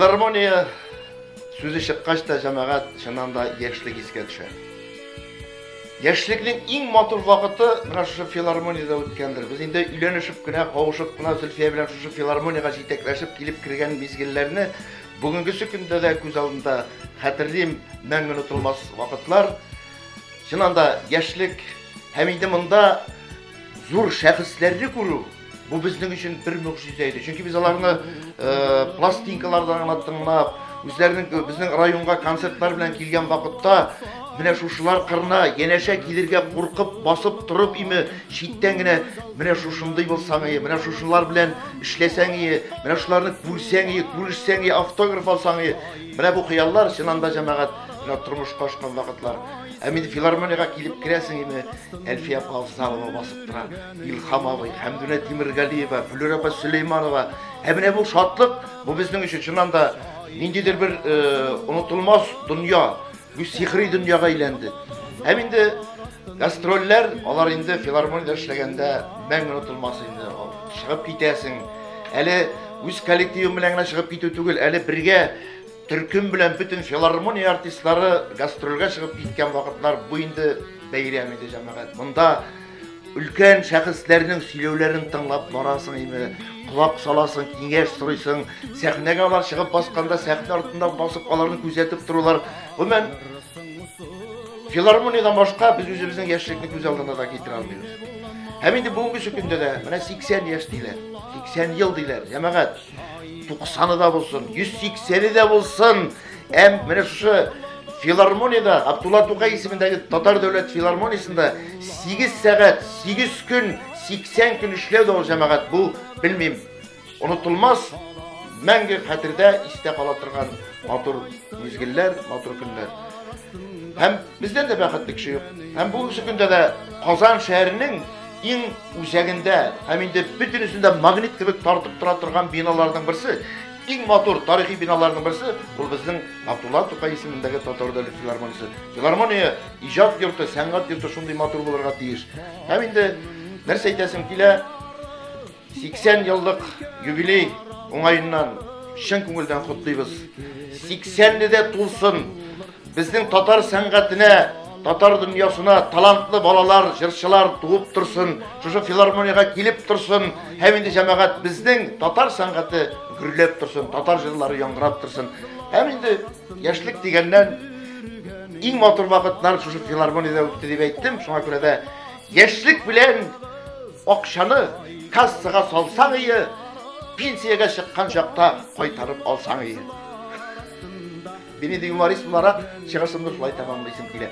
Филармония сөзі шыққашта жамағат шынанда яшілік еске түші. Яшіліктің ең матур вақыты мына шушы филармонияда өткендір. Біз енді үйленішіп кіна, қауышып кіна, Зүлфия белән шушы филармонияға жетекләшіп килеп кірген мезгілләрне бүгінгі күндә дә күз алдында хәтерлим, мәңгі ұнытылмас вақытлар. Шынанда яшілік һәм инде монда зур шәхесләрне күрү bu bizning uchun bir mu'jiza edi. Chunki biz ularni plastinkalardan tыңлап, bizning rayonga konsertlar bilan kelgan vaqtda менә шушылар кырына янәшә килергә куркып басып турып име читтән генә менә шушындый булсаң, менә шушылар белән эшләсәң, менә шуларны күрсәң, күрешсәң, автограф алсаң, менә бу хыяллар чынында җәмәгать менә тормышка ашкан вакытлар. Әмин филармониягә килеп керәсең име, Әлфия Павсалова басып тора, Илһам абый, Хәмдүнә Тимергалиева, Флүрә апа Сөләйманова. Менә бу шатлык, бу безнең өчен чынында ниндидер бер онытылмас дөнья, bu sihri dünyaga aylandı. Hem indi gastrollar, onlar indi filarmoniyada эшләгәндә мәңге unutulmaz indi. Чыгып китәсең. Әле үз коллективым белән генә чыгып китү түгел, әле бергә төркем белән бүтән филармония артистлары гастрольгә чыгып киткән вакытлар бу инде бәйрәм иде җәмәгать. Монда өлкән шәхесләрнең сөйләүләрен тыңлап барасың име, кулак саласың, киңәш сорыйсың, сәхнәгә алар чыгып басканда сәхнә артында басып аларны күзәтеп торулар. Гомумән филармониyadan башка без үзебезнең яшьлекне күз алдына да китерә алмыйбыз. Һәм инде бүгенге көндә дә менә 80 яшь диләр, 80 ел диләр. Җәмәгать 90-ы да булсын, 180-и дә булсын, менә шушы филармонияда Абдулла Тукай исемендәге Татар дәүләт филармониясында 8 сәгать, 8 көн, 80 көн эшләү дә ул җәмәгать бу bilmem, unutulmaz, мәңге хәтердә истә кала торган матур мизгелләр, матур көннәр. Һәм бездән дә бәхетле кеше юк. Һәм бу көндә дә Казан шәһәренең иң үзәгендә, һәм инде бөтенесендә магнит кебек тартып тора торган биналарның берсе, иң матур тарихи биналарның берсе, ул безнең Абдулла Тукай исемендәге Татар дәүләт филармониясе. Филармония иҗат йорты, сәнгать йорты шундый матур булырга тиеш. Һәм инде нәрсә әйтәсем килә, 80 еллык юбилей уңайыннан чын күңелдән котлыйбыз. 80-не дә тулсын. Безнең татар сәнгатенә, татар дөньясына талантлы балалар, җырчылар туып торсын, шушы филармонияга килеп торсын. Һәм инде җәмәгать безнең татар сәнгате гөрләп торсын, татар җырлары яңгырап торсын. Һәм инде яшьлек дигәннән иң матур вакытлар шушы филармонияда үтте дип әйттем. Шуңа күрә дә яшьлек белән акчаны кассага салсаң, пенсияга чыккан чакта кайтарып алсаң. Бeni de юморист olarak çıkışımda şulay tamamlaysın kile.